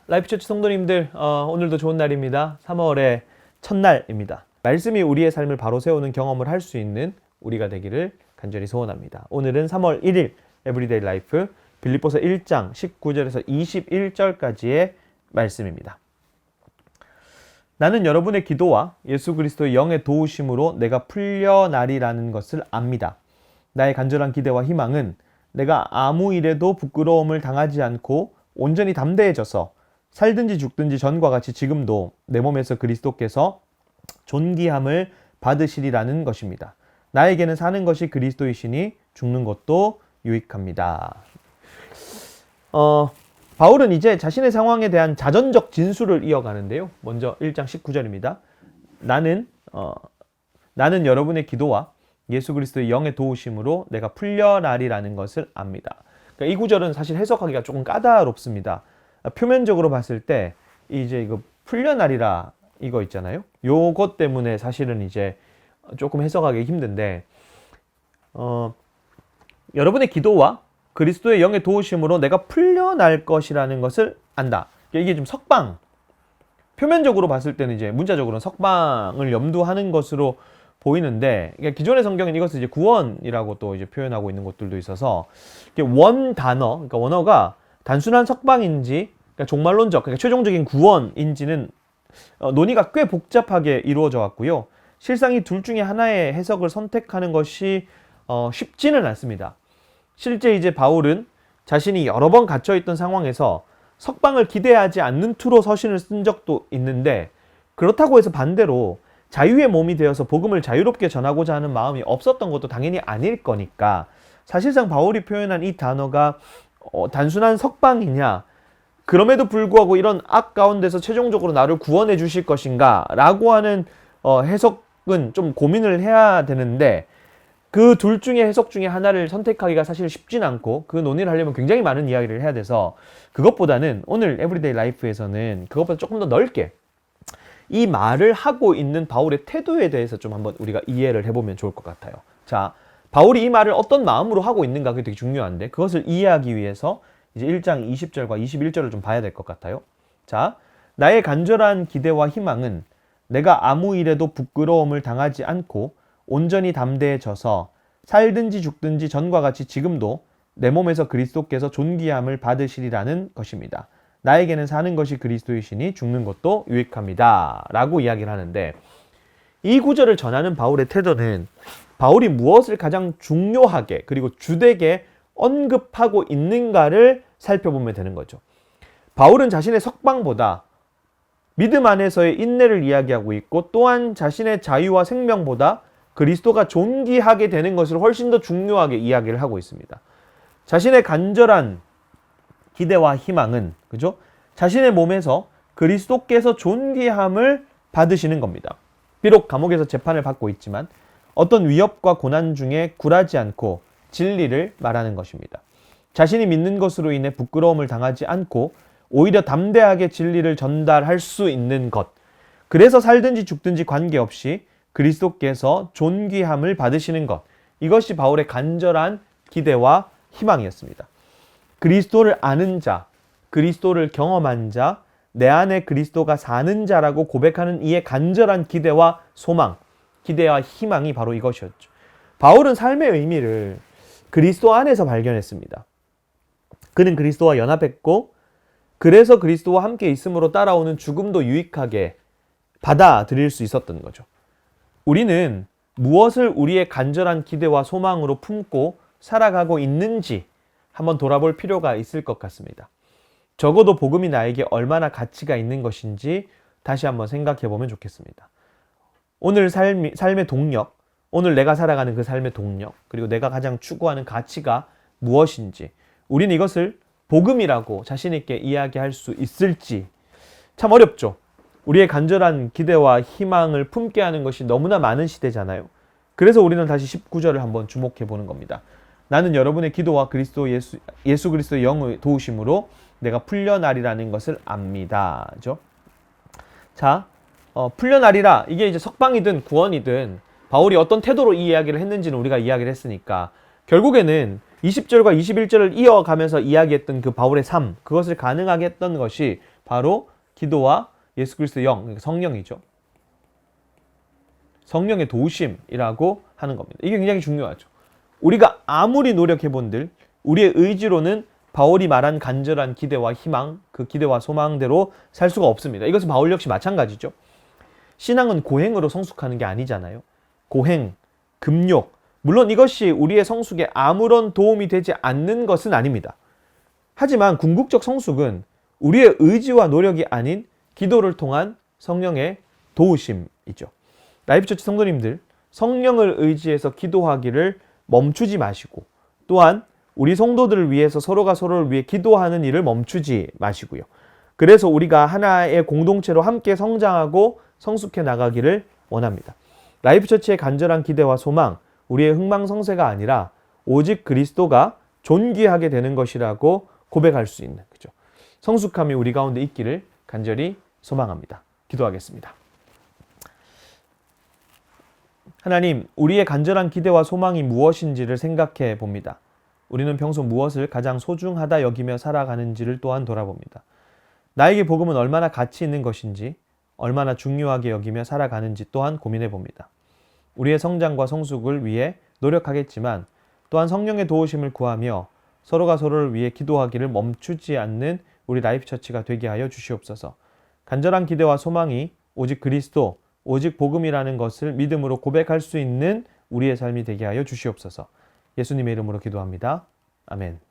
라이프처치 성도님들, 오늘도 좋은 날입니다. 3월의 첫날입니다. 말씀이 우리의 삶을 바로 세우는 경험을 할 수 있는 우리가 되기를 간절히 소원합니다. 오늘은 3월 1일 에브리데이 라이프 빌립보서 1장 19절에서 21절까지의 말씀입니다. 나는 여러분의 기도와 예수 그리스도의 영의 도우심으로 내가 풀려나리라는 것을 압니다. 나의 간절한 기대와 희망은 내가 아무 일에도 부끄러움을 당하지 않고 온전히 담대해져서 살든지 죽든지 전과 같이 지금도 내 몸에서 그리스도께서 존귀함을 받으시리라는 것입니다. 나에게는 사는 것이 그리스도이시니 죽는 것도 유익합니다. 바울은 이제 자신의 상황에 대한 자전적 진술을 이어가는데요. 먼저 1장 19절입니다. 나는 여러분의 기도와 예수 그리스도의 영의 도우심으로 내가 풀려나리라는 것을 압니다. 그러니까 이 구절은 사실 해석하기가 조금 까다롭습니다. 표면적으로 봤을 때 이제 이거 풀려나리라 이거 있잖아요. 요것 때문에 사실은 이제 조금 해석하기 힘든데 여러분의 기도와 그리스도의 영의 도우심으로 내가 풀려날 것이라는 것을 안다. 이게 좀 석방. 표면적으로 봤을 때는 이제 문자적으로는 석방을 염두하는 것으로 보이는데, 그러니까 기존의 성경은 이것을 이제 구원이라고 또 이제 표현하고 있는 것들도 있어서, 원 단어, 그러니까 원어가 단순한 석방인지, 그러니까 종말론적, 그러니까 최종적인 구원인지는 논의가 꽤 복잡하게 이루어져 왔고요. 실상 이 둘 중에 하나의 해석을 선택하는 것이 쉽지는 않습니다. 실제 이제 바울은 자신이 여러 번 갇혀있던 상황에서 석방을 기대하지 않는 투로 서신을 쓴 적도 있는데, 그렇다고 해서 반대로 자유의 몸이 되어서 복음을 자유롭게 전하고자 하는 마음이 없었던 것도 당연히 아닐 거니까, 사실상 바울이 표현한 이 단어가 단순한 석방이냐, 그럼에도 불구하고 이런 악 가운데서 최종적으로 나를 구원해 주실 것인가 라고 하는 해석은 좀 고민을 해야 되는데, 그 둘 중에 해석 중에 하나를 선택하기가 사실 쉽진 않고, 그 논의를 하려면 굉장히 많은 이야기를 해야 돼서, 그것보다는 오늘 에브리데이 라이프에서는 그것보다 조금 더 넓게 이 말을 하고 있는 바울의 태도에 대해서 좀 한번 우리가 이해를 해보면 좋을 것 같아요. 자, 바울이 이 말을 어떤 마음으로 하고 있는가, 그게 되게 중요한데, 그것을 이해하기 위해서 이제 1장 20절과 21절을 좀 봐야 될 것 같아요. 자, 나의 간절한 기대와 희망은 내가 아무 일에도 부끄러움을 당하지 않고 온전히 담대해져서 살든지 죽든지 전과 같이 지금도 내 몸에서 그리스도께서 존귀함을 받으시리라는 것입니다. 나에게는 사는 것이 그리스도이시니 죽는 것도 유익합니다. 라고 이야기를 하는데, 이 구절을 전하는 바울의 태도는 바울이 무엇을 가장 중요하게 그리고 주되게 언급하고 있는가를 살펴보면 되는 거죠. 바울은 자신의 석방보다 믿음 안에서의 인내를 이야기하고 있고, 또한 자신의 자유와 생명보다 그리스도가 존귀하게 되는 것을 훨씬 더 중요하게 이야기를 하고 있습니다. 자신의 간절한 기대와 희망은, 그죠? 자신의 몸에서 그리스도께서 존귀함을 받으시는 겁니다. 비록 감옥에서 재판을 받고 있지만 어떤 위협과 고난 중에 굴하지 않고 진리를 말하는 것입니다. 자신이 믿는 것으로 인해 부끄러움을 당하지 않고 오히려 담대하게 진리를 전달할 수 있는 것. 그래서 살든지 죽든지 관계없이 그리스도께서 존귀함을 받으시는 것. 이것이 바울의 간절한 기대와 희망이었습니다. 그리스도를 아는 자, 그리스도를 경험한 자, 내 안에 그리스도가 사는 자라고 고백하는 이의 간절한 기대와 소망, 기대와 희망이 바로 이것이었죠. 바울은 삶의 의미를 그리스도 안에서 발견했습니다. 그는 그리스도와 연합했고, 그래서 그리스도와 함께 있음으로 따라오는 죽음도 유익하게 받아들일 수 있었던 거죠. 우리는 무엇을 우리의 간절한 기대와 소망으로 품고 살아가고 있는지 한번 돌아볼 필요가 있을 것 같습니다. 적어도 복음이 나에게 얼마나 가치가 있는 것인지 다시 한번 생각해 보면 좋겠습니다. 오늘 삶의 동력, 오늘 내가 살아가는 그 삶의 동력, 그리고 내가 가장 추구하는 가치가 무엇인지, 우리는 이것을 복음이라고 자신 있게 이야기할 수 있을지 참 어렵죠. 우리의 간절한 기대와 희망을 품게 하는 것이 너무나 많은 시대잖아요. 그래서 우리는 다시 19절을 한번 주목해 보는 겁니다. 나는 여러분의 기도와 예수 그리스도의 영의 도우심으로 내가 풀려나리라는 것을 압니다. 그죠? 자, 풀려나리라. 이게 이제 석방이든 구원이든 바울이 어떤 태도로 이 이야기를 했는지는 우리가 이야기를 했으니까, 결국에는 20절과 21절을 이어가면서 이야기했던 그 바울의 삶, 그것을 가능하게 했던 것이 바로 기도와 예수 그리스도의 영, 그러니까 성령이죠. 성령의 도우심이라고 하는 겁니다. 이게 굉장히 중요하죠. 우리가 아무리 노력해본들 우리의 의지로는 바울이 말한 간절한 기대와 희망, 그 기대와 소망대로 살 수가 없습니다. 이것은 바울 역시 마찬가지죠. 신앙은 고행으로 성숙하는 게 아니잖아요. 고행, 금욕, 물론 이것이 우리의 성숙에 아무런 도움이 되지 않는 것은 아닙니다. 하지만 궁극적 성숙은 우리의 의지와 노력이 아닌 기도를 통한 성령의 도우심이죠. 라이프처치 성도님들, 성령을 의지해서 기도하기를 멈추지 마시고, 또한 우리 성도들을 위해서 서로가 서로를 위해 기도하는 일을 멈추지 마시고요. 그래서 우리가 하나의 공동체로 함께 성장하고 성숙해 나가기를 원합니다. 라이프처치의 간절한 기대와 소망, 우리의 흥망성쇠가 아니라 오직 그리스도가 존귀하게 되는 것이라고 고백할 수 있는, 그죠? 성숙함이 우리 가운데 있기를 간절히 소망합니다. 기도하겠습니다. 하나님, 우리의 간절한 기대와 소망이 무엇인지를 생각해 봅니다. 우리는 평소 무엇을 가장 소중하다 여기며 살아가는지를 또한 돌아봅니다. 나에게 복음은 얼마나 가치 있는 것인지, 얼마나 중요하게 여기며 살아가는지 또한 고민해 봅니다. 우리의 성장과 성숙을 위해 노력하겠지만 또한 성령의 도우심을 구하며 서로가 서로를 위해 기도하기를 멈추지 않는 우리 라이프처치가 되게 하여 주시옵소서. 간절한 기대와 소망이 오직 그리스도, 오직 복음이라는 것을 믿음으로 고백할 수 있는 우리의 삶이 되게 하여 주시옵소서. 예수님의 이름으로 기도합니다. 아멘.